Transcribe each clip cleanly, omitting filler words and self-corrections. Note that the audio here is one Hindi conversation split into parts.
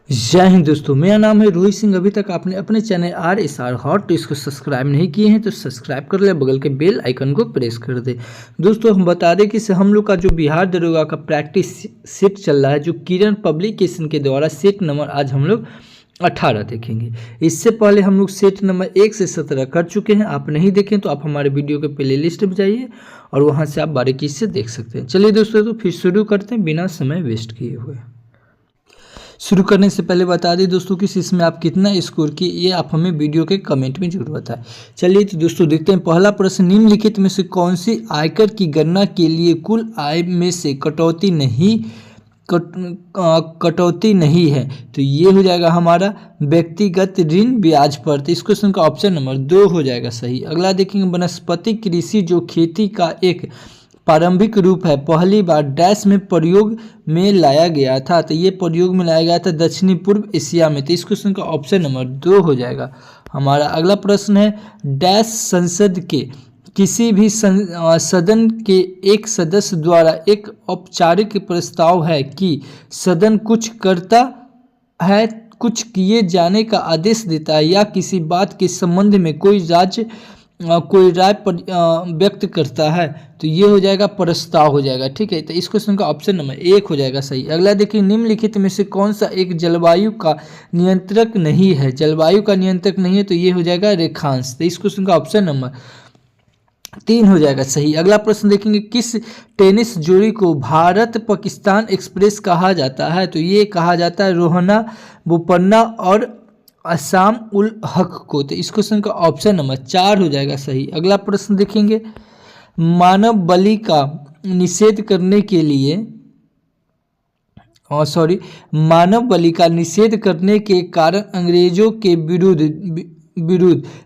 जय हिंद दोस्तों, मेरा नाम है रोहित सिंह। अभी तक आपने अपने चैनल RSR हॉट इसको सब्सक्राइब नहीं किए हैं तो सब्सक्राइब कर ले, बगल के बेल आइकन को प्रेस कर दे। दोस्तों हम बता दें कि हम लोग का जो बिहार दरोगा का प्रैक्टिस सेट चल रहा है, जो किरण पब्लिकेशन के द्वारा सेट नंबर आज हम लोग 18 देखेंगे। इससे पहले हम लोग सेट नंबर 1 से 17 कर चुके हैं। आप नहीं देखें तो आप हमारे वीडियो के प्ले लिस्ट में जाइए और वहाँ से आप बारीकी से देख सकते हैं। चलिए दोस्तों, तो फिर शुरू करते हैं बिना समय वेस्ट किए हुए। शुरू करने से पहले बता दें दोस्तों कि इसमें आप कितना स्कोर किए, ये आप हमें वीडियो के कमेंट में जरूर बताएं। चलिए तो दोस्तों देखते हैं। पहला प्रश्न, निम्नलिखित में से कौन सी आयकर की गणना के लिए कुल आय में से कटौती नहीं है? तो ये हो जाएगा हमारा व्यक्तिगत ऋण ब्याज पर। तो इस क्वेश्चन का ऑप्शन नंबर 2 हो जाएगा सही। अगला देखेंगे, वनस्पति कृषि जो खेती का एक प्रारंभिक रूप है, पहली बार डैश में प्रयोग में लाया गया था। तो ये प्रयोग में लाया गया था दक्षिणी पूर्व एशिया में। तो इस क्वेश्चन का ऑप्शन नंबर 2 हो जाएगा हमारा। अगला प्रश्न है, डैश संसद के किसी भी सदन के एक सदस्य द्वारा एक औपचारिक प्रस्ताव है कि सदन कुछ करता है, कुछ किए जाने का आदेश देता है या किसी बात के संबंध में कोई राय व्यक्त करता है। तो ये हो जाएगा प्रस्ताव हो जाएगा। ठीक है, तो इस क्वेश्चन का ऑप्शन नंबर 1 हो जाएगा सही। अगला देखिए, निम्नलिखित में से कौन सा एक जलवायु का नियंत्रक नहीं है? जलवायु का नियंत्रक नहीं है तो ये हो जाएगा रेखांश। तो इस क्वेश्चन का ऑप्शन नंबर 3 हो जाएगा सही। अगला प्रश्न देखेंगे, किस टेनिस जोड़ी को भारत पाकिस्तान एक्सप्रेस कहा जाता है? तो ये कहा जाता है रोहना बोपन्ना और असाम उल हक को। तो इस क्वेश्चन का ऑप्शन नंबर 4 हो जाएगा सही। अगला प्रश्न देखेंगे, मानव बलि का निषेध करने के कारण अंग्रेजों के विरुद्ध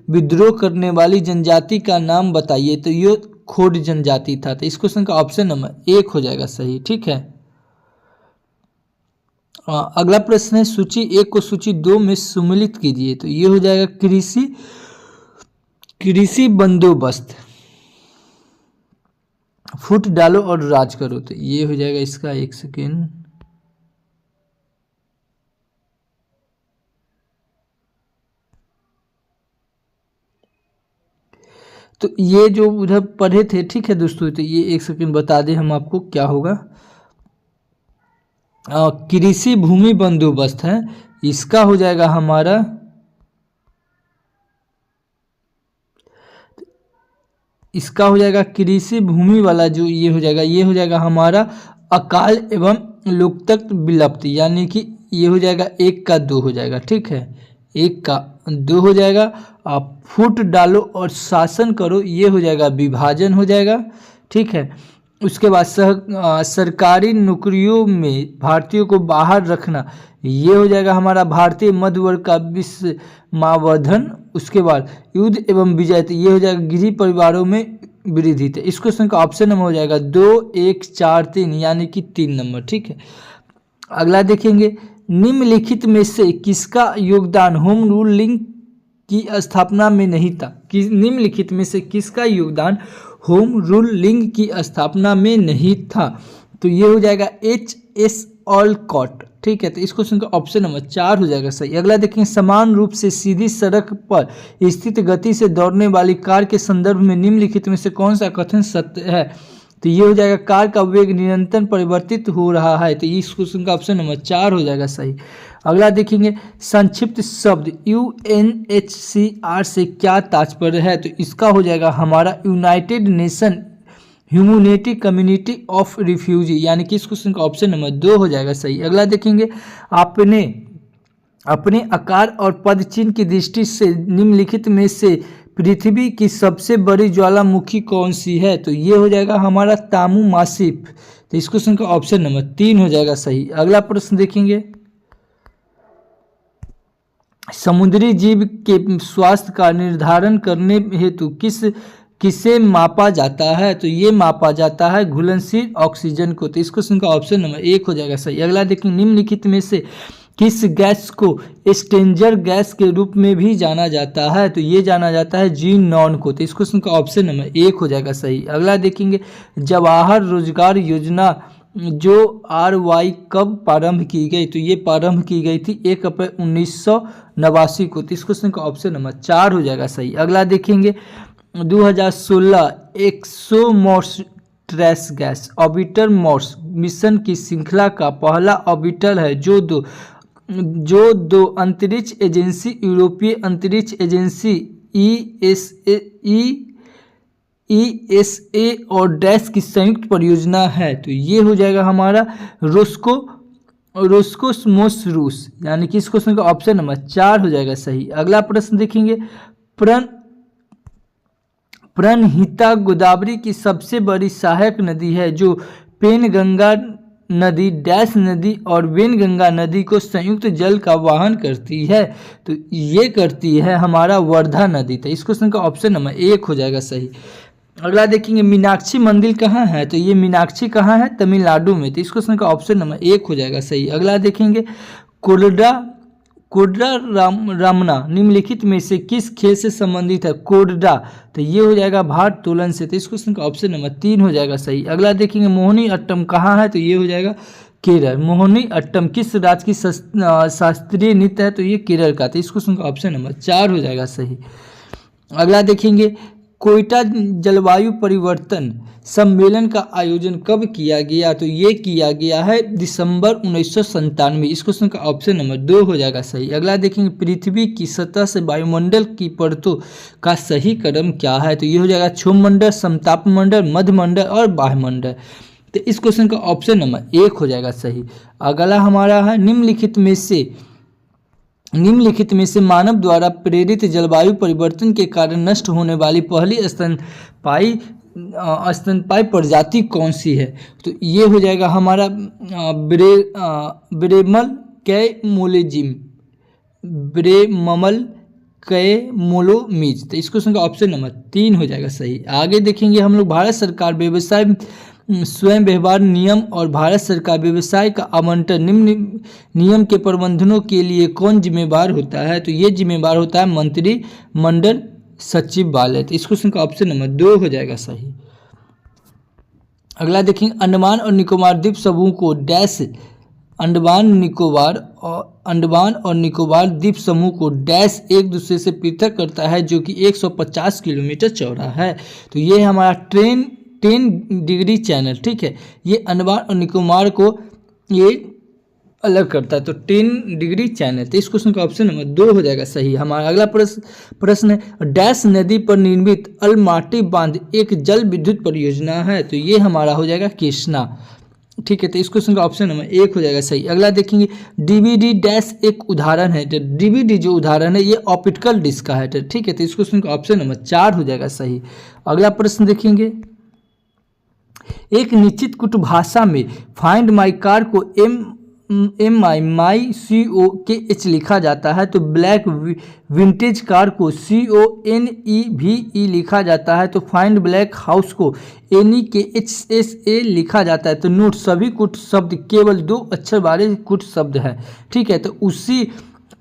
विद्रोह करने वाली जनजाति का नाम बताइए। तो ये खोड जनजाति था। तो इस क्वेश्चन का ऑप्शन नंबर 1 हो जाएगा सही। ठीक है। अगला प्रश्न है, सूची 1 को सूची 2 में सम्मिलित कीजिए। तो ये हो जाएगा कृषि बंदोबस्त, फुट डालो और राज करो। तो ये हो जाएगा इसका, एक सेकेंड, तो ये जो उधर पढ़े थे। ठीक है दोस्तों, तो ये एक सेकेंड बता दें हम आपको क्या होगा। कृषि भूमि बंदोबस्त है, इसका हो जाएगा हमारा, इसका हो जाएगा कृषि भूमि वाला जो ये हो जाएगा हमारा अकाल एवं लोकतक विलुप्त, यानी कि ये हो जाएगा 1 का 2 हो जाएगा। ठीक है, 1 का 2 हो जाएगा। आप फुट डालो और शासन करो, ये हो जाएगा विभाजन हो जाएगा। ठीक है, उसके बाद सरकारी नौकरियों में भारतीयों को बाहर रखना, ये हो जाएगा हमारा भारतीय मध्य वर्ग का विस्मावर्धन। उसके बाद युद्ध एवं विजय, तो ये हो जाएगा गृह परिवारों में वृद्धि। तो इस क्वेश्चन का ऑप्शन नंबर हो जाएगा 2, 1, 4, 3, यानी कि 3 नंबर। ठीक है। अगला देखेंगे, निम्नलिखित में से किसका योगदान होम रूलिंग की स्थापना में नहीं था? निम्नलिखित में से किसका योगदान होम रूलिंग की स्थापना में नहीं था? तो ये हो जाएगा HS ऑलकॉट। ठीक है, तो इस क्वेश्चन का ऑप्शन नंबर 4 हो जाएगा सही। अगला देखें, समान रूप से सीधी सड़क पर स्थित गति से दौड़ने वाली कार के संदर्भ में निम्नलिखित में से कौन सा कथन सत्य है? तो ये हो जाएगा कार का वेग निरंतर परिवर्तित हो रहा है। तो इस क्वेश्चन का ऑप्शन नंबर 4 हो जाएगा सही। अगला देखेंगे, संक्षिप्त शब्द UNHCR से क्या तात्पर्य है? तो इसका हो जाएगा हमारा United nation humanity community of refugee, यानी कि इस क्वेश्चन का ऑप्शन नंबर 2 हो जाएगा सही। अगला देखेंगे, अपने आकार और पद चिन्ह की दृष्टि से निम्नलिखित में से पृथ्वी की सबसे बड़ी ज्वालामुखी कौन सी है? तो ये हो जाएगा हमारा तामू मासिफ। तो इस क्वेश्चन का ऑप्शन नंबर 3 हो जाएगा सही। अगला प्रश्न देखेंगे, समुद्री जीव के स्वास्थ्य का निर्धारण करने हेतु किसे मापा जाता है? तो ये मापा जाता है घुलनशील ऑक्सीजन को। तो इस क्वेश्चन का ऑप्शन नंबर 1 हो जाएगा सही। अगला देखेंगे, निम्नलिखित में से किस गैस को स्ट्रेंजर गैस के रूप में भी जाना जाता है? तो ये जाना जाता है जीनॉन को। तो इस क्वेश्चन का ऑप्शन नंबर 1 हो जाएगा सही। अगला देखेंगे, जवाहर रोजगार योजना जो RY कब प्रारंभ की गई, तो ये प्रारंभ की गई थी 1 अप्रैल 1989 को। तो इस क्वेश्चन का ऑप्शन नंबर 4 हो जाएगा सही। अगला देखेंगे 2016 ExoMars trace gas orbiter Mars mission की श्रृंखला का पहला ऑर्बिटर है जो दो अंतरिक्ष एजेंसी यूरोपीय अंतरिक्ष एजेंसी ESA और डैश की संयुक्त परियोजना है। तो ये हो जाएगा हमारा रोस्कोसमोस रूस, यानी कि इस क्वेश्चन का ऑप्शन नंबर 4 हो जाएगा सही। अगला प्रश्न देखेंगे प्रणहिता गोदावरी की सबसे बड़ी सहायक नदी है जो पेनगंगा नदी, डैश नदी और वेनगंगा नदी को संयुक्त जल का वाहन करती है। तो ये करती है हमारा वर्धा नदी। तो इस क्वेश्चन का ऑप्शन नंबर 1 हो जाएगा सही। अगला देखेंगे मीनाक्षी मंदिर कहाँ है, तो ये मीनाक्षी कहाँ है, तमिलनाडु में। तो इस क्वेश्चन का ऑप्शन नंबर 1 हो जाएगा सही। अगला देखेंगे कोडरा रामना निम्नलिखित में से किस खेल से संबंधित है, कोडरा, तो ये हो जाएगा भारोत्तोलन से। तो इस क्वेश्चन का ऑप्शन नंबर 3 हो जाएगा सही। अगला देखेंगे मोहिनी अट्टम कहाँ है, तो ये हो जाएगा केरल। मोहिनी अट्टम किस राज्य की शास्त्रीय नृत्य है, तो ये केरल का। तो इस क्वेश्चन का ऑप्शन नंबर 4 हो जाएगा सही। अगला देखेंगे कोयटा जलवायु परिवर्तन सम्मेलन का आयोजन कब किया गया, तो ये किया गया है दिसंबर 1997। इस क्वेश्चन का ऑप्शन नंबर 2 हो जाएगा सही। अगला देखेंगे पृथ्वी की सतह से वायुमंडल की परतों का सही क्रम क्या है, तो ये हो जाएगा क्षोभ मंडल, समताप मंडल, मध्य मंडल और बाह्य मंडल। तो इस क्वेश्चन का ऑप्शन नंबर 1 हो जाएगा सही। अगला हमारा है निम्नलिखित में से मानव द्वारा प्रेरित जलवायु परिवर्तन के कारण नष्ट होने वाली पहली स्तनपायी प्रजाति कौन सी है, तो ये हो जाएगा हमारा ब्रेममल कैमोलोमीज। तो इस क्वेश्चन का ऑप्शन नंबर 3 हो जाएगा सही। आगे देखेंगे हम लोग भारत सरकार व्यवसाय स्वयं व्यवहार नियम और भारत सरकार व्यवसाय का आवंटन निम्न नियम के प्रबंधनों के लिए कौन जिम्मेवार होता है, तो ये जिम्मेवार होता है मंत्रिमंडल सचिवालय। तो इस क्वेश्चन का ऑप्शन नंबर 2 हो जाएगा सही। अगला देखेंगे अंडमान और निकोबार द्वीप समूह को डैश अंडमान और निकोबार द्वीप समूह को डैश एक दूसरे से पृथक करता है जो कि 150 किलोमीटर चौड़ा है। तो ये हमारा 10 डिग्री चैनल, ठीक है, ये अंडमान और निकोबार को ये अलग करता है। तो 10 डिग्री चैनल। तो इस क्वेश्चन का ऑप्शन नंबर 2 हो जाएगा सही। हमारा अगला प्रश्न है डैश नदी पर निर्मित अलमाटी बांध एक जल विद्युत परियोजना है, तो ये हमारा हो जाएगा कृष्णा, ठीक है। तो इस क्वेश्चन का ऑप्शन नंबर 1 हो जाएगा सही। अगला देखेंगे डीवीडी डैश एक उदाहरण है, तो डीवीडी जो उदाहरण है ये ऑप्टिकल डिस्क का है, ठीक है। तो इस क्वेश्चन का ऑप्शन नंबर 4 हो जाएगा सही। अगला प्रश्न देखेंगे एक निश्चित कुट भाषा में फाइंड माई कार को MICOKH लिखा जाता है, तो ब्लैक विंटेज कार को CONEVE लिखा जाता है, तो फाइंड ब्लैक हाउस को NEKHSA लिखा जाता है। तो नोट सभी कुट शब्द केवल 2 अक्षर वाले कुट शब्द हैं, ठीक है। तो उसी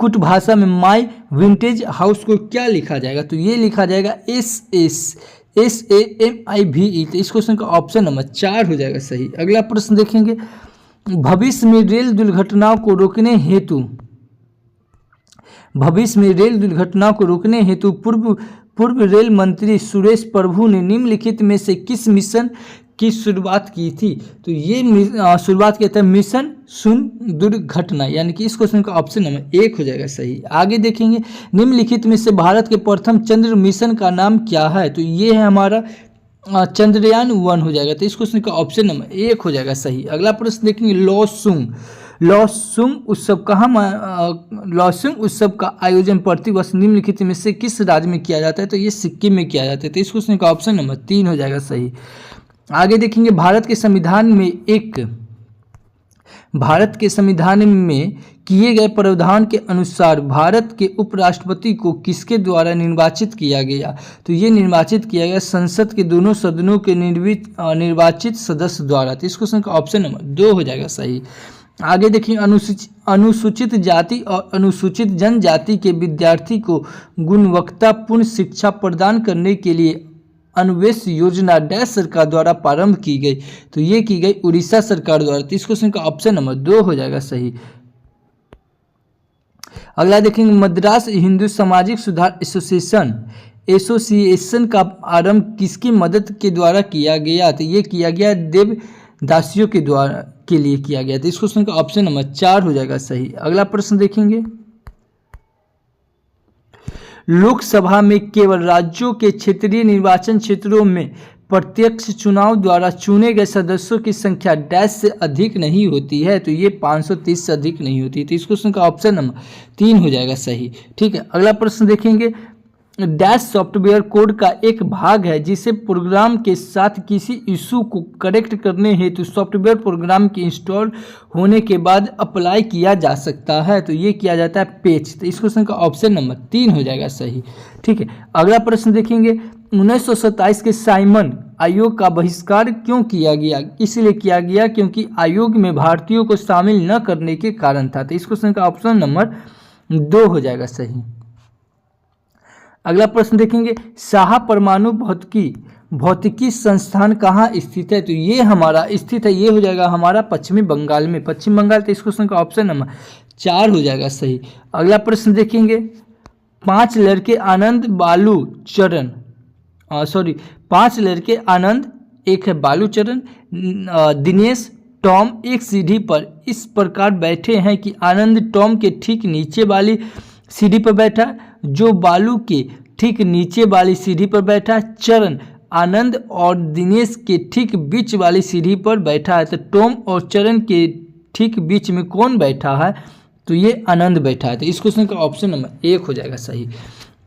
कुट भाषा में माई विंटेज हाउस को क्या लिखा जाएगा, तो ये लिखा जाएगा SAMIVE। तो इस क्वेश्चन का ऑप्शन नंबर 4 हो जाएगा सही। अगला प्रश्न देखेंगे भविष्य में रेल दुर्घटनाओं को रोकने हेतु पूर्व रेल मंत्री सुरेश प्रभु ने निम्नलिखित में से किस मिशन की शुरुआत की थी, तो ये शुरुआत किया था मिशन शून्य दुर्घटना, यानी कि इस क्वेश्चन का ऑप्शन नंबर 1 हो जाएगा सही। आगे देखेंगे निम्नलिखित में से भारत के प्रथम चंद्र मिशन का नाम क्या है, तो ये है हमारा चंद्रयान 1 हो जाएगा। तो इस क्वेश्चन का ऑप्शन नंबर 1 हो जाएगा सही। अगला प्रश्न देखेंगे लॉसुंग उत्सव का आयोजन प्रतिवर्ष निम्नलिखित में से किस राज्य में किया जाता है, तो ये सिक्किम में किया जाता है। तो इस क्वेश्चन का ऑप्शन नंबर 3 हो जाएगा सही। आगे देखेंगे भारत के संविधान में किए गए प्रावधान के अनुसार भारत के उपराष्ट्रपति को किसके द्वारा निर्वाचित किया गया, तो ये निर्वाचित किया गया संसद के दोनों सदनों के निर्वाचित सदस्य द्वारा। तो इस क्वेश्चन का ऑप्शन नंबर 2 हो जाएगा सही। आगे देखिए अनुसूचित जाति और अनुसूचित जनजाति के विद्यार्थी को गुणवत्तापूर्ण शिक्षा प्रदान करने के लिए अन्वेष योजना डैश सरकार द्वारा प्रारंभ की गई, तो ये की गई उड़ीसा सरकार द्वारा। तो इस क्वेश्चन का ऑप्शन नंबर 2 हो जाएगा सही। अगला देखेंगे, मद्रास हिंदू सामाजिक सुधार एसोसिएशन का आरंभ किसकी मदद के द्वारा किया गया, तो ये किया गया देवदासियों के द्वारा के लिए किया गया। तो इस क्वेश्चन का ऑप्शन नंबर 4 हो जाएगा सही। अगला प्रश्न देखेंगे, लोकसभा में केवल राज्यों के क्षेत्रीय निर्वाचन क्षेत्रों में प्रत्यक्ष चुनाव द्वारा चुने गए सदस्यों की संख्या डैश से अधिक नहीं होती है, तो ये 530 से अधिक नहीं होती। तो इस क्वेश्चन का ऑप्शन नंबर 3 हो जाएगा सही। ठीक है, अगला प्रश्न देखेंगे, डैश सॉफ्टवेयर कोड का एक भाग है जिसे प्रोग्राम के साथ किसी इशू को करेक्ट करने हेतु सॉफ्टवेयर प्रोग्राम के इंस्टॉल होने के बाद अप्लाई किया जा सकता है, तो ये किया जाता है पेच। तो इस क्वेश्चन का ऑप्शन नंबर 3 हो जाएगा सही। ठीक है, अगला प्रश्न देखेंगे, 1927 के साइमन आयोग का बहिष्कार क्यों किया गया, इसलिए किया गया क्योंकि आयोग में भारतीयों को शामिल न करने के कारण था। तो इस क्वेश्चन का ऑप्शन नंबर 2 हो जाएगा सही। अगला प्रश्न देखेंगे, शाह परमाणु भौतिकी संस्थान कहाँ स्थित है, तो ये हमारा स्थित है, ये हो जाएगा हमारा पश्चिमी बंगाल में, पश्चिम बंगाल। तो इस क्वेश्चन का ऑप्शन नंबर 4 हो जाएगा सही। अगला प्रश्न देखेंगे, 5 लड़के आनंद आनंद, एक है बालूचरण, दिनेश, टॉम एक सीढ़ी पर इस प्रकार बैठे हैं कि आनंद टॉम के ठीक नीचे वाली सीढ़ी पर बैठा, जो बालू के ठीक नीचे वाली सीढ़ी पर बैठा, चरण आनंद और दिनेश के ठीक बीच वाली सीढ़ी पर बैठा है। तो टॉम और चरण के ठीक बीच में कौन बैठा है, तो ये आनंद बैठा है। तो इस क्वेश्चन का ऑप्शन नंबर 1 हो जाएगा सही।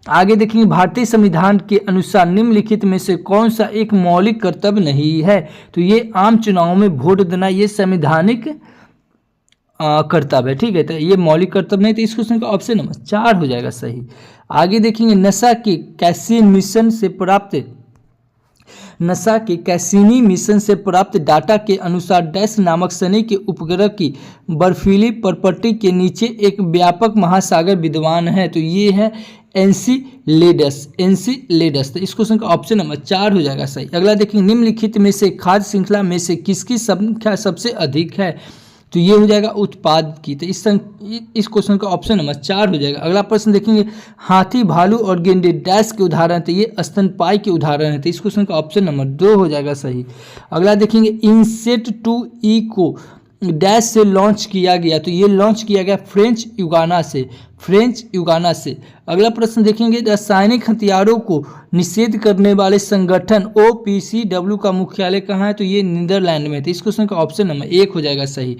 आगे देखेंगे, भारतीय संविधान के अनुसार निम्नलिखित में से कौन सा एक मौलिक कर्तव्य नहीं है, तो ये आम चुनाव में वोट देना, ये संवैधानिक कर्तव्य है। ठीक है, तो ये मौलिक कर्तव्य नहीं, तो इस क्वेश्चन का ऑप्शन नंबर 4 हो जाएगा सही। आगे देखेंगे, नशा के कैसीनी मिशन से प्राप्त डाटा के अनुसार डैश नामक शनि के उपग्रह की बर्फीली प्रॉपर्टी के नीचे एक व्यापक महासागर विद्यमान है, तो ये है एनसीलेडस। तो इस क्वेश्चन का ऑप्शन नंबर 4 हो जाएगा सही। अगला देखेंगे, निम्नलिखित में से खाद्य श्रृंखला में से किसकी संख्या सबसे अधिक है, तो ये हो जाएगा उत्पाद की। तो इस क्वेश्चन का ऑप्शन नंबर 4 हो जाएगा। अगला प्रश्न देखेंगे, हाथी, भालू और गेंडे डैश के उदाहरण, तो ये स्तनपायी के उदाहरण है। तो इस क्वेश्चन का ऑप्शन नंबर 2 हो जाएगा सही। अगला देखेंगे, इनसेट 2E को डैश से लॉन्च किया गया, तो ये लॉन्च किया गया फ्रेंच युगाना से। अगला प्रश्न देखेंगे, रासायनिक हथियारों को निषेध करने वाले संगठन OPCW का मुख्यालय कहाँ है, तो ये नीदरलैंड में। तो इस क्वेश्चन का ऑप्शन नंबर 1 हो जाएगा सही।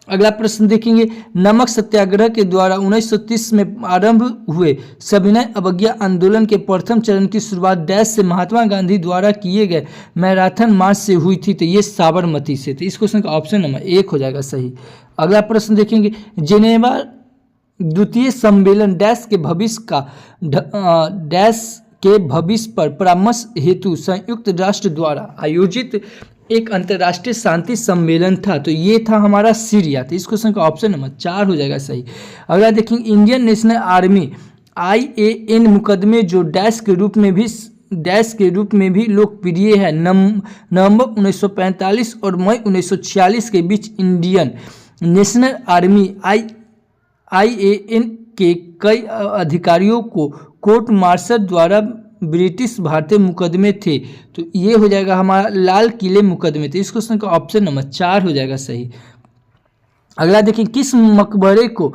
अगला प्रश्न देखेंगे, नमक सत्याग्रह के द्वारा 1930 में आरंभ हुए सविनय अवज्ञा आंदोलन के प्रथम चरण की शुरुआत डैश से महात्मा गांधी द्वारा किए गए मैराथन मार्च से हुई थी, तो ये साबरमती से। तो इस क्वेश्चन का ऑप्शन नंबर 1 हो जाएगा सही। अगला प्रश्न देखेंगे, जिनेवा द्वितीय सम्मेलन डैश के भविष्य पर परामर्श हेतु संयुक्त राष्ट्र द्वारा आयोजित एक अंतर्राष्ट्रीय शांति सम्मेलन था, तो ये था हमारा सीरिया। तो इस क्वेश्चन का ऑप्शन नंबर 4 हो जाएगा सही। अगला देखेंगे, इंडियन नेशनल आर्मी IAN मुकदमे जो डैश के रूप में भी लोकप्रिय है, नवंबर 1945 और मई 1946 के बीच इंडियन नेशनल आर्मी IAN के कई अधिकारियों को कोर्ट मार्शल द्वारा ब्रिटिश भारतीय मुकदमे थे, तो ये हो जाएगा हमारा लाल किले मुकदमे। तो इस क्वेश्चन का ऑप्शन नंबर 4 हो जाएगा सही। अगला देखिए, किस मकबरे को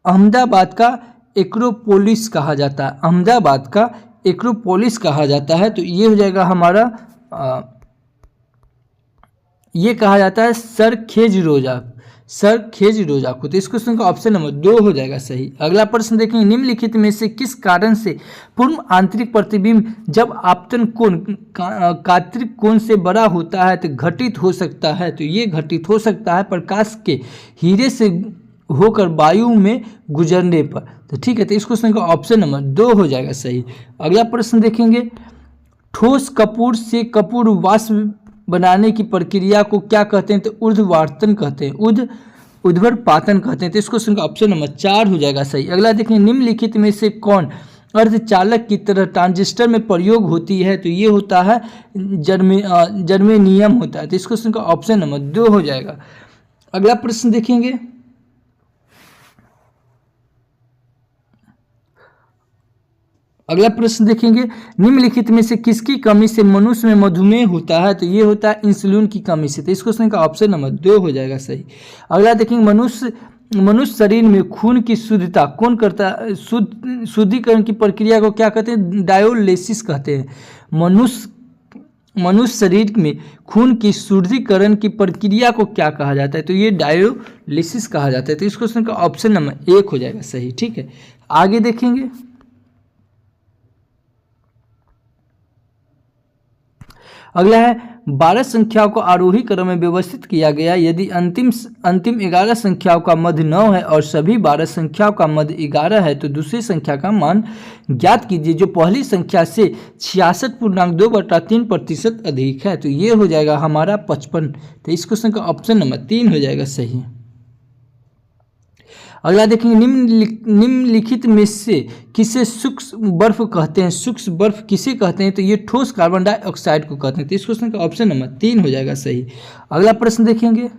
अहमदाबाद का एक्रोपोलिस कहा जाता है, अहमदाबाद का एक्रोपोलिस कहा जाता है, तो ये हो जाएगा हमारा ये कहा जाता है सरखेज रोजा को। तो इस क्वेश्चन का ऑप्शन नंबर 2 हो जाएगा सही। अगला प्रश्न देखेंगे, निम्नलिखित में से किस कारण से पूर्ण आंतरिक प्रतिबिंब जब आपतन कोण कात्रिक कोण से बड़ा होता है तो घटित हो सकता है, तो ये घटित हो सकता है प्रकाश के हीरे से होकर वायु में गुजरने पर। तो ठीक है, तो इस क्वेश्चन का ऑप्शन नंबर 2 हो जाएगा सही। अगला प्रश्न देखेंगे, ठोस कपूर से कपूर वाष्प बनाने की प्रक्रिया को क्या कहते हैं, तो ऊर्ध्वाधर कहते हैं, ऊर्ध्वाधर कहते हैं। तो इस क्वेश्चन का ऑप्शन नंबर 4 हो जाएगा सही। अगला देखेंगे, निम्नलिखित में से कौन अर्धचालक की तरह ट्रांजिस्टर में प्रयोग होती है, तो ये होता है जर्मेनियम होता है। तो इस क्वेश्चन का ऑप्शन नंबर 2 हो जाएगा। अगला प्रश्न देखेंगे, निम्नलिखित में से किसकी कमी से मनुष्य में मधुमेह होता है? तो ये होता है इंसुलिन की कमी से। तो इस क्वेश्चन का ऑप्शन नंबर 2 हो जाएगा सही। अगला देखेंगे, मनुष्य शरीर में खून की शुद्धता कौन करता है? शुद्धिकरण की प्रक्रिया को क्या कहते हैं? डायोलिसिस कहते हैं। मनुष्य शरीर में खून की शुद्धिकरण की प्रक्रिया को क्या कहा जाता है? तो ये डायोलिसिस कहा जाता है। तो इस क्वेश्चन का ऑप्शन नंबर 1 हो जाएगा सही। ठीक है, आगे देखेंगे, अगला है 12 संख्याओं को आरोही क्रम में व्यवस्थित किया गया। यदि अंतिम 11 संख्याओं का मध्य 9 है और सभी 12 संख्याओं का मध्य 11 है तो दूसरी संख्या का मान ज्ञात कीजिए जो पहली संख्या से 66.2/3% अधिक है। तो ये हो जाएगा हमारा 55। तो इस क्वेश्चन का ऑप्शन नंबर 3 हो जाएगा सही। अगला देखेंगे, निम्नलिखित में से किसे सूक्ष्म बर्फ कहते हैं? सूक्ष्म बर्फ किसे कहते हैं? तो ये ठोस कार्बन डाइऑक्साइड को कहते हैं। तो इस क्वेश्चन का ऑप्शन नंबर 3 हो जाएगा सही। अगला प्रश्न देखेंगे,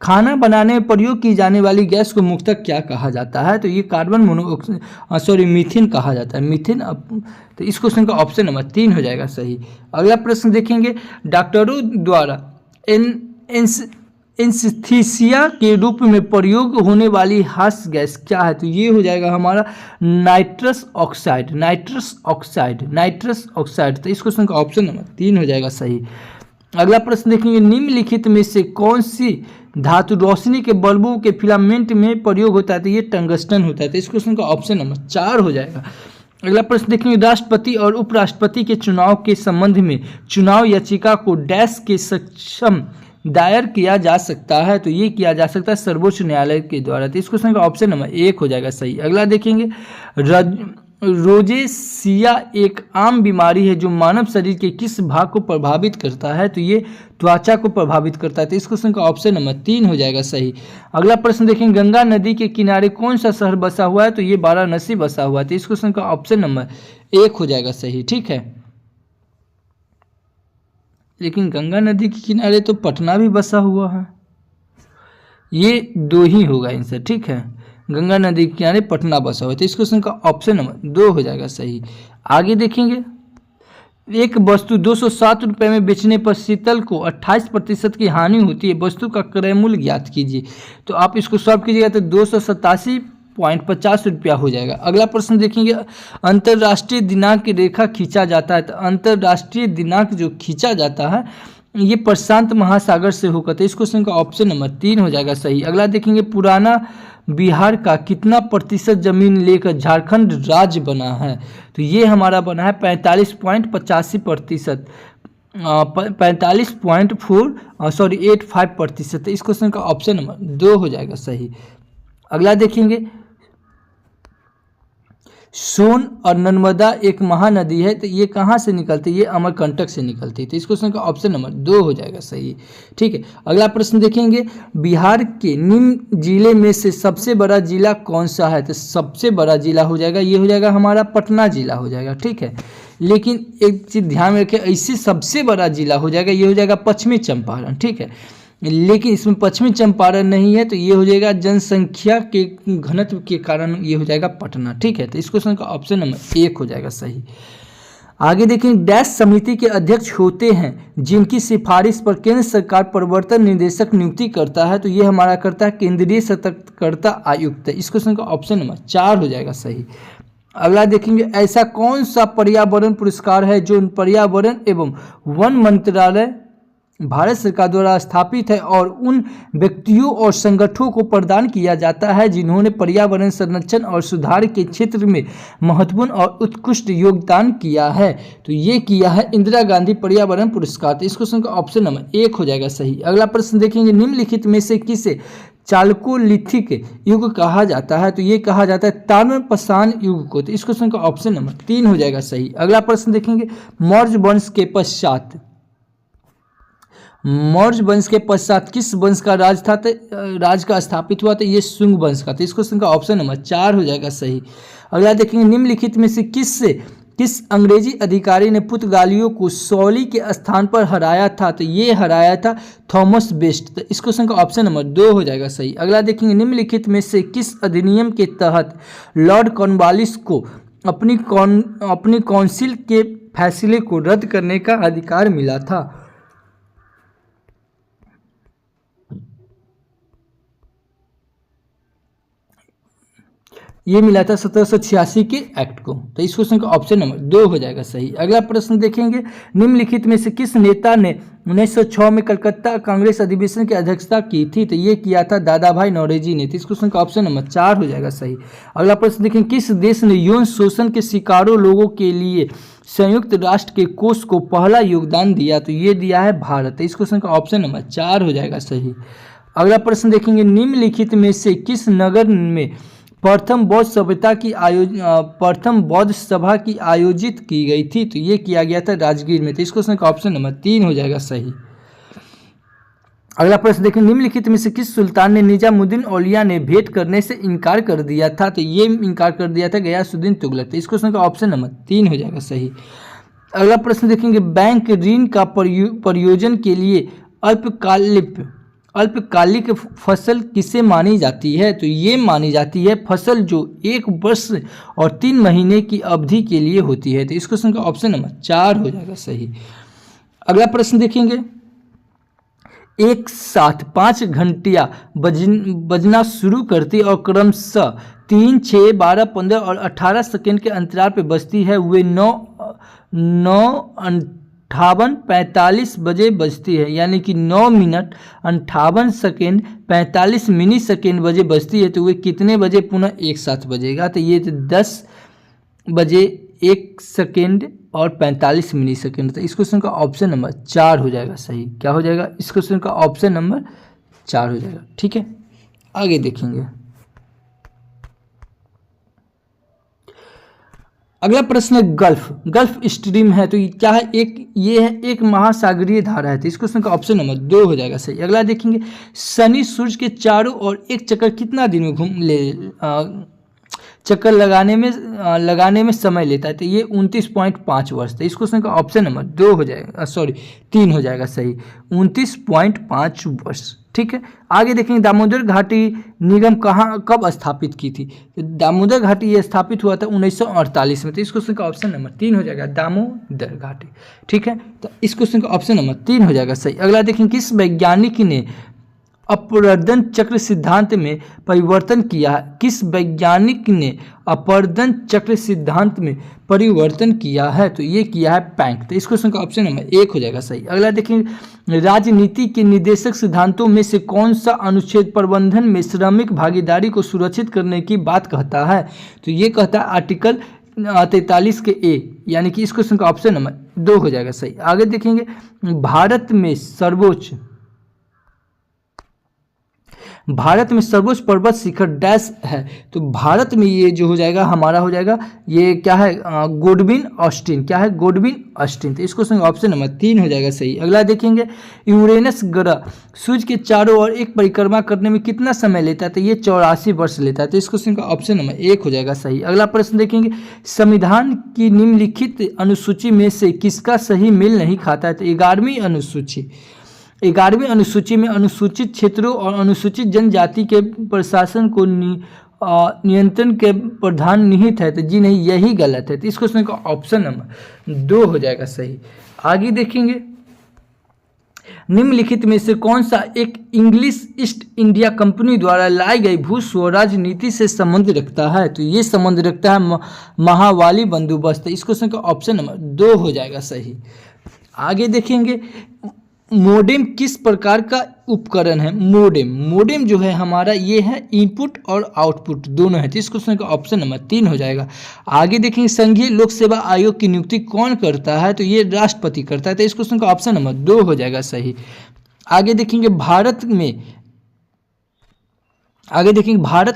खाना बनाने में प्रयोग की जाने वाली गैस को मुख्यतः क्या कहा जाता है? तो ये मीथेन कहा जाता है, मीथेन। तो इस क्वेश्चन का ऑप्शन नंबर 3 हो जाएगा सही। अगला प्रश्न देखेंगे, डॉक्टरों द्वारा एनेस्थीसिया के रूप में प्रयोग होने वाली हास्य गैस क्या है? तो ये हो जाएगा हमारा नाइट्रस ऑक्साइड। तो इस क्वेश्चन का ऑप्शन नंबर 3 हो जाएगा सही। अगला प्रश्न देखेंगे, निम्नलिखित में से कौन सी धातु रोशनी के बल्बों के फिलामेंट में प्रयोग होता है? तो ये टंगस्टन होता है। तो इस क्वेश्चन का ऑप्शन नंबर 4 हो जाएगा। अगला प्रश्न देखेंगे, राष्ट्रपति और उपराष्ट्रपति के चुनाव के संबंध में चुनाव याचिका को डैश के सक्षम दायर किया जा सकता है? तो ये किया जा सकता है सर्वोच्च न्यायालय के द्वारा। तो इस क्वेश्चन का ऑप्शन नंबर 1 हो जाएगा सही। अगला देखेंगे, रोजेसिया एक आम बीमारी है जो मानव शरीर के किस भाग को प्रभावित करता है? तो ये त्वचा को प्रभावित करता है। तो इस क्वेश्चन का ऑप्शन नंबर 3 हो जाएगा सही। अगला प्रश्न देखेंगे, गंगा नदी के किनारे कौन सा शहर बसा हुआ है? तो ये वाराणसी बसा हुआ है। तो इस क्वेश्चन का ऑप्शन नंबर 1 हो जाएगा सही। ठीक है, लेकिन गंगा नदी के किनारे तो पटना भी बसा हुआ है, ये 2 ही होगा आंसर। ठीक है, गंगा नदी के किनारे पटना बसा हुआ है। तो इस क्वेश्चन का ऑप्शन नंबर 2 हो जाएगा सही। आगे देखेंगे, एक वस्तु 207 रुपये में बेचने पर शीतल को 28% की हानि होती है, वस्तु का क्रय मूल्य ज्ञात कीजिए। तो आप इसको सॉल्व कीजिएगा तो 287.50 रुपया हो जाएगा। अगला प्रश्न देखेंगे, अंतर्राष्ट्रीय दिनांक रेखा खींचा जाता है। तो अंतर्राष्ट्रीय दिनांक जो खींचा जाता है ये प्रशांत महासागर से होकर। तो इस क्वेश्चन का ऑप्शन नंबर 3 हो जाएगा सही। अगला देखेंगे, पुराना बिहार का कितना प्रतिशत जमीन लेकर झारखंड राज्य बना है? तो ये हमारा बना है 45.85%, 85%। तो इस क्वेश्चन का ऑप्शन नंबर 2 हो जाएगा सही। अगला देखेंगे, सोन और नर्मदा एक महानदी है, तो ये कहाँ से निकलती है? ये अमरकंटक से निकलती है। तो इस क्वेश्चन का ऑप्शन नंबर 2 हो जाएगा सही। ठीक है, अगला प्रश्न देखेंगे, बिहार के निम्न जिले में से सबसे बड़ा जिला कौन सा है? तो सबसे बड़ा जिला हो जाएगा, ये हो जाएगा हमारा पटना जिला हो जाएगा। ठीक है, लेकिन एक चीज़ ध्यान में रखें, ऐसे सबसे बड़ा जिला हो जाएगा, ये हो जाएगा पश्चिमी चंपारण। ठीक है, लेकिन इसमें पश्चिमी चंपारण नहीं है, तो ये हो जाएगा जनसंख्या के घनत्व के कारण ये हो जाएगा पटना। ठीक है, तो इस क्वेश्चन का ऑप्शन नंबर 1 हो जाएगा सही। आगे देखें, डैश समिति के अध्यक्ष होते हैं जिनकी सिफारिश पर केंद्र सरकार प्रवर्तन निदेशक नियुक्ति करता है। तो ये हमारा करता है केंद्रीय सतर्कता आयुक्त। इस क्वेश्चन का ऑप्शन नंबर 4 हो जाएगा सही। अगला देखेंगे, ऐसा कौन सा पर्यावरण पुरस्कार है जो पर्यावरण एवं वन मंत्रालय भारत सरकार द्वारा स्थापित है और उन व्यक्तियों और संगठनों को प्रदान किया जाता है जिन्होंने पर्यावरण संरक्षण और सुधार के क्षेत्र में महत्वपूर्ण और उत्कृष्ट योगदान किया है? तो ये किया है इंदिरा गांधी पर्यावरण पुरस्कार। तो इस क्वेश्चन का ऑप्शन नंबर 1 हो जाएगा सही। अगला प्रश्न देखेंगे, निम्नलिखित में से किसे चालकोलिथिक युग कहा जाता है? तो ये कहा जाता है ताम्रपाषाण युग को। तो इस क्वेश्चन का ऑप्शन नंबर 3 हो जाएगा सही। अगला प्रश्न देखेंगे, मौर्य वंश के पश्चात मौर्य वंश के पश्चात किस वंश का राज था, राज का स्थापित हुआ था, ये शुंग वंश का। तो इस क्वेश्चन का ऑप्शन नंबर 4 हो जाएगा सही। अगला देखेंगे, निम्नलिखित में से किस अंग्रेजी अधिकारी ने पुर्तगालियों को सौली के स्थान पर हराया था, तो ये हराया था थॉमस बेस्ट। तो इस क्वेश्चन का ऑप्शन नंबर 2 हो जाएगा सही। अगला देखेंगे, निम्नलिखित में से किस अधिनियम के तहत लॉर्ड कॉर्नवालिस को अपनी काउंसिल के फैसले को रद्द करने का अधिकार मिला था। ये मिला था 1786 के एक्ट को। तो इस क्वेश्चन का ऑप्शन नंबर 2 हो जाएगा सही। अगला प्रश्न देखेंगे, निम्नलिखित में से किस नेता ने 1906 में कलकत्ता कांग्रेस अधिवेशन की अध्यक्षता की थी, तो ये किया था दादा भाई नौरोजी ने। तो इस क्वेश्चन का ऑप्शन नंबर 4 हो जाएगा सही। अगला प्रश्न देखेंगे, किस देश ने यौन शोषण के शिकारों लोगों के लिए संयुक्त राष्ट्र के कोष को पहला योगदान दिया, तो ये दिया है भारत। तो इस क्वेश्चन का ऑप्शन नंबर 4 हो जाएगा सही। अगला प्रश्न देखेंगे, निम्नलिखित में से किस नगर में प्रथम बौद्ध सभा की आयोजित की गई थी, तो ये किया गया था राजगीर में। तो इस क्वेश्चन का ऑप्शन नंबर 3 हो जाएगा सही। अगला प्रश्न देखें, निम्नलिखित में से किस सुल्तान ने निजामुद्दीन औलिया ने भेंट करने से इनकार कर दिया था, तो ये इनकार कर दिया था गयासुद्दीन तुगलक। तो इस क्वेश्चन का ऑप्शन नंबर 3 हो जाएगा सही। अगला प्रश्न देखेंगे, बैंक ऋण का प्रयोजन के लिए अल्पकालिक फसल किसे मानी जाती है, तो ये मानी जाती है फसल जो 1 वर्ष और 3 महीने की अवधि के लिए होती है। तो इस क्वेश्चन का ऑप्शन नंबर 4 हो जाएगा सही। अगला प्रश्न देखेंगे, एक साथ 5 घंटियां बजना शुरू करती और क्रमशः 3, 6, 12, 15 और 18 सेकेंड के अंतराल पर बजती है, वे 9:58:45 बजे बजती है, यानी कि 9 मिनट 58 सेकेंड 45 मिनी सेकेंड बजे बजती है, तो वे कितने बजे पुनः एक साथ बजेगा, तो ये 10 बजे 1 सेकेंड और 45 मिनी सेकेंड। तो इस क्वेश्चन का ऑप्शन नंबर 4 हो जाएगा सही। क्या हो जाएगा, इस क्वेश्चन का ऑप्शन नंबर 4 हो जाएगा। ठीक है, आगे देखेंगे। अगला प्रश्न है, गल्फ स्ट्रीम है, तो क्या है, ये है एक महासागरीय धारा है। तो इस क्वेश्चन का ऑप्शन नंबर 2 हो जाएगा सही। अगला देखेंगे, शनि सूर्य के चारों ओर एक चक्कर कितना दिन में चक्कर लगाने में समय लेता है, तो ये 29.5 वर्ष। तो इस क्वेश्चन का ऑप्शन नंबर 3 हो जाएगा सही, 29.5 वर्ष। ठीक है, आगे देखेंगे, दामोदर घाटी निगम कब स्थापित की थी, तो दामोदर घाटी ये स्थापित हुआ था 1948 में। तो इस क्वेश्चन का ऑप्शन नंबर 3 हो जाएगा, दामोदर घाटी। ठीक है, तो इस क्वेश्चन का ऑप्शन नंबर 3 हो जाएगा सही। अगला देखेंगे, किस वैज्ञानिक ने अपवर्तन चक्र सिद्धांत में परिवर्तन किया है, किस वैज्ञानिक ने अपवर्तन चक्र सिद्धांत में परिवर्तन किया है, तो ये किया है प्लैंक। तो इस क्वेश्चन का ऑप्शन नंबर 1 हो जाएगा सही। अगला देखेंगे, राजनीति के निर्देशक सिद्धांतों में से कौन सा अनुच्छेद प्रबंधन में श्रमिक भागीदारी को सुरक्षित करने की बात कहता है, तो ये कहता है आर्टिकल 43 के ए, यानी कि इस क्वेश्चन का ऑप्शन नंबर 2 हो जाएगा सही। आगे देखेंगे, भारत में सर्वोच्च पर्वत शिखर डैश है, तो भारत में ये जो हो जाएगा हमारा हो जाएगा, ये क्या है, गोडविन ऑस्टिन। क्या है, गोडविन ऑस्टिन। तो इस क्वेश्चन का ऑप्शन नंबर 3 हो जाएगा सही। अगला देखेंगे, यूरेनस ग्रह सूर्य के चारों ओर एक परिक्रमा करने में कितना समय लेता है, तो ये 84 वर्ष लेता है। तो इस क्वेश्चन का ऑप्शन नंबर 1 हो जाएगा सही। अगला प्रश्न देखेंगे, संविधान की निम्नलिखित अनुसूची में से किसका सही मेल नहीं खाता है, तो 11वीं अनुसूची में अनुसूचित क्षेत्रों और अनुसूचित जनजाति के प्रशासन को नियंत्रण के प्रावधान निहित है, तो जी नहीं, यही गलत है। तो इस क्वेश्चन का ऑप्शन नंबर 2 हो जाएगा सही। आगे देखेंगे, निम्नलिखित में से कौन सा एक इंग्लिश ईस्ट इंडिया कंपनी द्वारा लाई गई भू स्वराज नीति से संबंध रखता है, तो ये संबंध रखता है महावाली बंदोबस्त। इस क्वेश्चन का ऑप्शन नंबर 2 हो जाएगा सही। आगे देखेंगे, मोडेम किस प्रकार का उपकरण है, मोडेम जो है हमारा ये है इनपुट और आउटपुट दोनों है। तो इस क्वेश्चन का ऑप्शन नंबर 3 हो जाएगा। आगे देखेंगे, संघीय लोक सेवा आयोग की नियुक्ति कौन करता है, तो ये राष्ट्रपति करता है। तो इस क्वेश्चन का ऑप्शन नंबर 2 हो जाएगा सही। आगे देखेंगे, भारत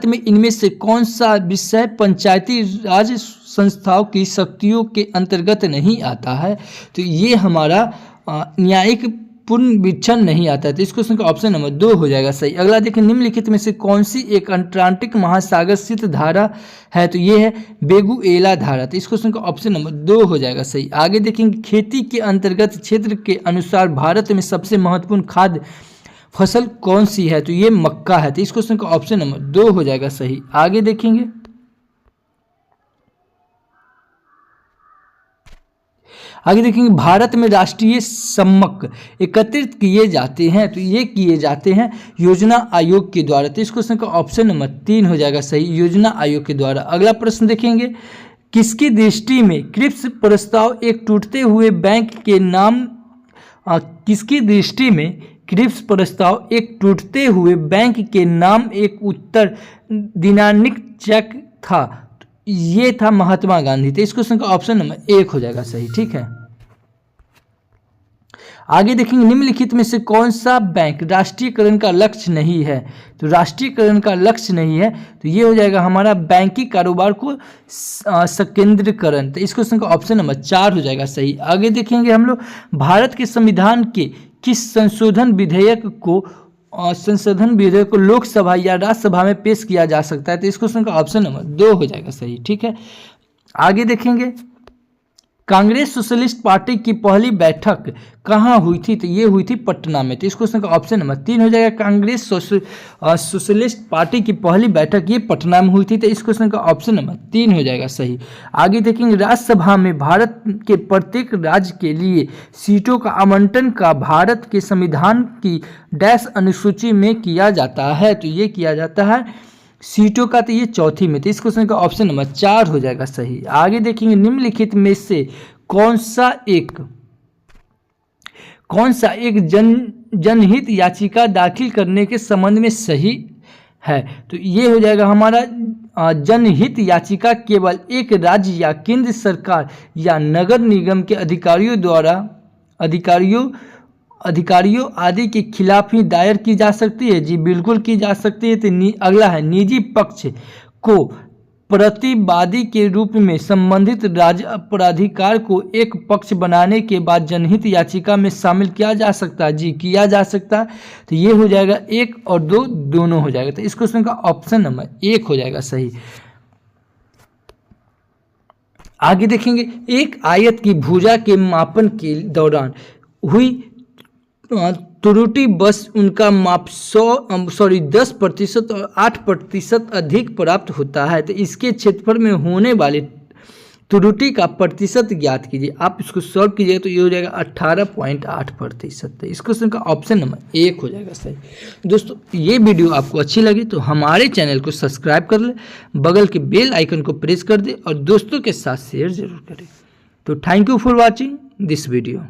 में इनमें से कौन सा विषय पंचायती राज संस्थाओं की शक्तियों के अंतर्गत नहीं आता है, तो ये हमारा न्यायिक पुनर्विक्षण नहीं आता है, तो इस क्वेश्चन का ऑप्शन नंबर 2 हो जाएगा सही। अगला देखिए, निम्नलिखित में से कौन सी एक अंटार्कटिक महासागर स्थित धारा है, तो ये है वेनेजुएला धारा, तो इस क्वेश्चन का ऑप्शन नंबर 2 हो जाएगा सही। आगे देखेंगे, खेती के अंतर्गत क्षेत्र के अनुसार भारत में सबसे महत्वपूर्ण खाद्य फसल कौन सी है, तो ये मक्का है, तो इस क्वेश्चन का ऑप्शन नंबर 2 हो जाएगा सही। आगे देखेंगे, भारत में राष्ट्रीय सम्मक एकत्रित किए जाते हैं, तो ये किए जाते हैं योजना आयोग के द्वारा, तो इस क्वेश्चन का ऑप्शन नंबर 3 हो जाएगा सही, योजना आयोग के द्वारा। अगला प्रश्न देखेंगे, किसकी दृष्टि में क्रिप्स प्रस्ताव एक टूटते हुए बैंक के नाम किसकी दृष्टि में क्रिप्स प्रस्ताव एक टूटते हुए बैंक के नाम एक उत्तर दिनानिक चेक था, ये था महात्मा गांधी, तो इस क्वेश्चन का ऑप्शन नंबर 1 हो जाएगा सही। ठीक है, आगे देखेंगे, निम्नलिखित में से कौन सा बैंक राष्ट्रीयकरण का लक्ष्य नहीं है, तो राष्ट्रीयकरण का लक्ष्य नहीं है, तो ये हो जाएगा हमारा बैंकिंग कारोबार को संकेंद्रीकरण, तो इस क्वेश्चन का ऑप्शन नंबर 4 हो जाएगा सही। आगे देखेंगे हम लोग, भारत के संविधान के किस संशोधन विधेयक को लोकसभा या राज्यसभा में पेश किया जा सकता है, तो इस क्वेश्चन का ऑप्शन नंबर 2 हो जाएगा सही। ठीक है, आगे देखेंगे, कांग्रेस सोशलिस्ट पार्टी की पहली बैठक कहाँ हुई थी, तो ये हुई थी पटना में, तो इस क्वेश्चन का ऑप्शन नंबर 3 हो जाएगा। कांग्रेस सोशलिस्ट पार्टी की पहली बैठक ये पटना में हुई थी, तो इस क्वेश्चन का ऑप्शन नंबर 3 हो जाएगा सही। आगे देखेंगे, राज्यसभा में भारत के प्रत्येक राज्य के लिए सीटों का आवंटन का भारत के संविधान की डैश अनुसूची में किया जाता है, तो ये किया जाता है सीटों का, तो ये चौथी में, तो इस क्वेश्चन का ऑप्शन नंबर 4 हो जाएगा सही। आगे देखेंगे, निम्नलिखित में से कौन सा एक जनहित याचिका दाखिल करने के संबंध में सही है, तो ये हो जाएगा हमारा जनहित याचिका केवल एक राज्य या केंद्र सरकार या नगर निगम के अधिकारियों आदि के खिलाफ ही दायर की जा सकती है, जी बिल्कुल की जा सकती है। तो अगला है, निजी पक्ष को प्रतिवादी के रूप में संबंधित राज्य प्राधिकार को एक पक्ष बनाने के बाद जनहित याचिका में शामिल किया जा सकता है, जी किया जा सकता है, तो ये हो जाएगा 1 और 2 दोनों हो जाएगा, तो इस क्वेश्चन का ऑप्शन नंबर 1 हो जाएगा सही। आगे देखेंगे, एक आयत की भुजा के मापन के दौरान हुई त्रुटि बस उनका माप 10% और 8% अधिक प्राप्त होता है, तो इसके क्षेत्रफल में होने वाली त्रुटि का प्रतिशत ज्ञात कीजिए। आप इसको सॉल्व कीजिएगा तो ये हो जाएगा 18.8%, इस क्वेश्चन का ऑप्शन नंबर 1 हो जाएगा सही। दोस्तों, ये वीडियो आपको अच्छी लगी तो हमारे चैनल को सब्सक्राइब कर ले, बगल के बेल आइकन को प्रेस कर दे और दोस्तों के साथ शेयर जरूर करें। तो thank you for watching this video.